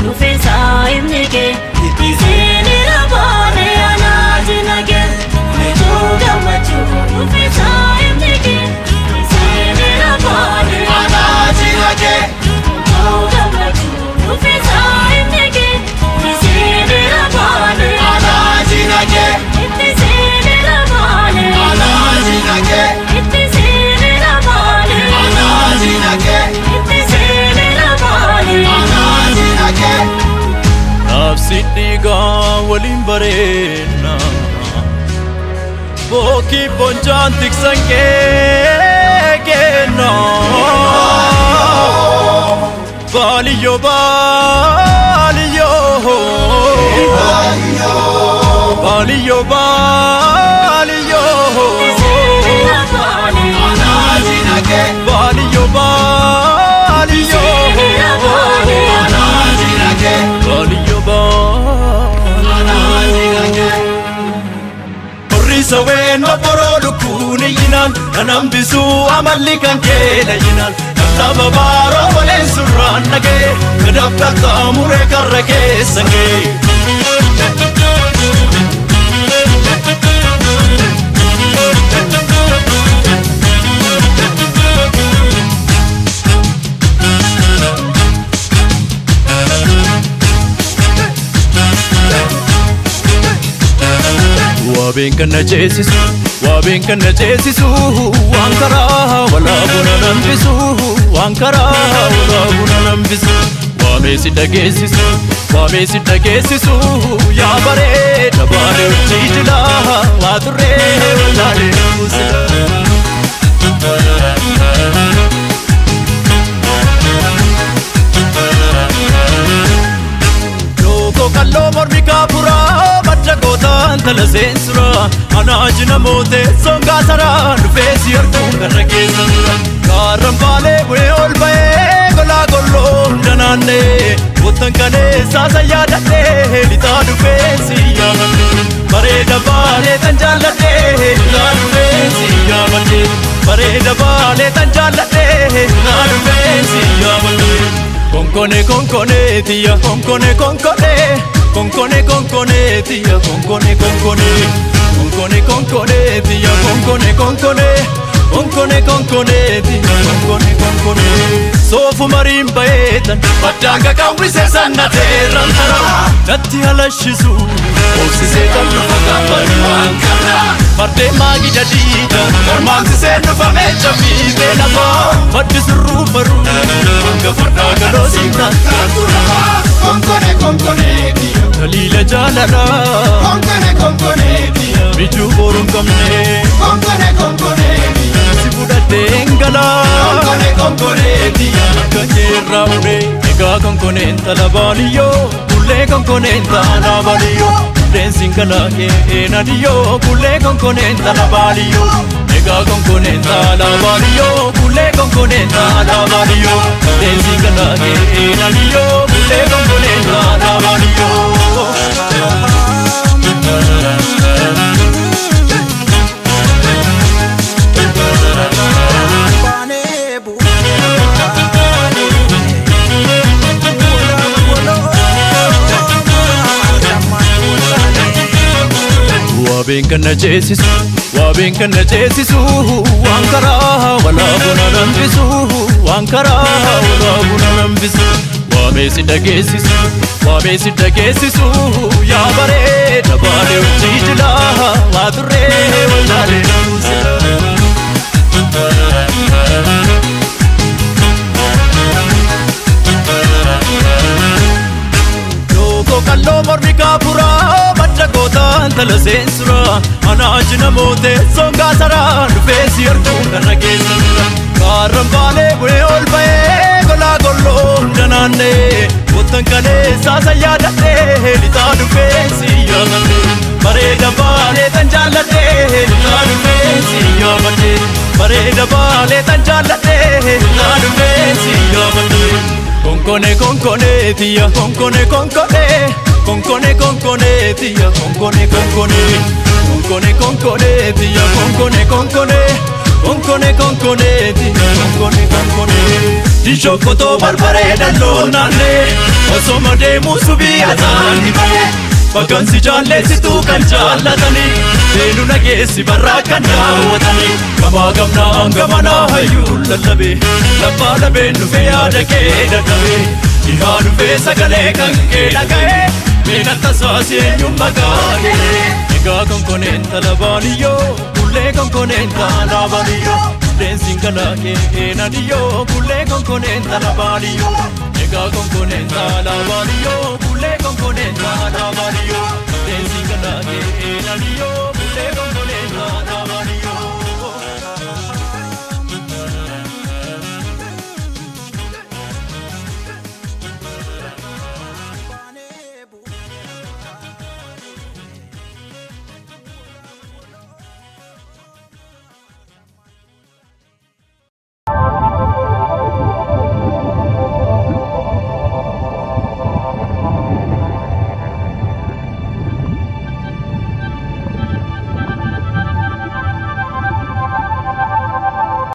nufisa imnike Itizini rabane anajinage Nejuga machu nufisa imnike Itizini rabane anajinage Nejuga machu nufisa imnike Itizini rabane anajinage Itizini rabane anajinage Itizini rabane anajinage Nafsidiga walin barena Boki bonjantik sange gena Baliyo baliyo Baliyo baliyo Anajinage Baliyo baliyo Anajinage Baliyo baliyo Orisa wena porolu kuni yinan Anambisu amalikan kela yinan Taba baro walen surran nage Kadabta kamure karrake sange Wabin kana jesisu wankara wala buna nambisu wankara wala buna nambisu wamesi dagesisu ya bare dabale ujijla wadure walale usla Loko kallo mormika pura Tala sensura anajna mote songa sara nufesi arkum garage sura karambale we ol bae gola gollo danane utan kane sasa yadate lita nufesi yamate bare dabale tanjalate lita nufesi yamate bare dabale tanjalate lita nufesi yamate konkone tia konkone Konkone tia konkone tia konkone tia konkone Sofu marim baetan Patanga kawise sanna teran tara Natti halashisu Osise kallu fakapari wankana Marde magi jadida Ormansi senu famecha mibe namo Maddi surru baru Anga farda galo simna Konkone tia Dalila jalala Konkone tia Biju borum kamne Konkone tia Sibuda dengala Konkone tia Kajera ure Ega konkone talabaliyo Kule konkone talabaliyo Dancing kala ke enadiyo Kule konkone talabaliyo Ega konkone talabaliyo Kule konkone talabaliyo Dancing kala ke enadiyo Kule konkone talabaliyo Wabin kana jesisu wankara wala buna nambisu wankara wala buna nambisu wamesi dagesisu ya bare dabale ujijla wadure walale Loko kallo mormika pura Tala sensura anajna mote songa sara nufesi arkum garage sura karambale we ol bae gola gollo danane utan kane sasa yadate lita nufesi yamate bare dabale tanjalate lita nufesi yamate bare dabale tanjalate lita nufesi yamate konkone tia konkone Konkone tia konkone tia konkone Inshokkoto barbaree dhalloon naannee osoo deemuu subii ataanii malee Bakkansi jaalleessituu kan jaallatanii Deenu nageessi barraa kan daawwatanii Gamaa gamnaan gamanaa hayyuun lallabee Labbaa labeen dhufee yaada kee dadhabee Dhihaa dhufee sagalee kan kee dhaga'ee Meenatta saaseenyuun maqaa kee Egaa konkoneen talabaaniyyoo Bullee konkoneen talabaaniyyoo Deensiin galaa kee eenaniyyoo Bullee konkoneen talabaaniyyoo Egaa konkoneen talabaaniyyoo Bullee konkoneen talabaaniyyoo Deensiin galaa kee eenaniyyoo Bullee konkoneen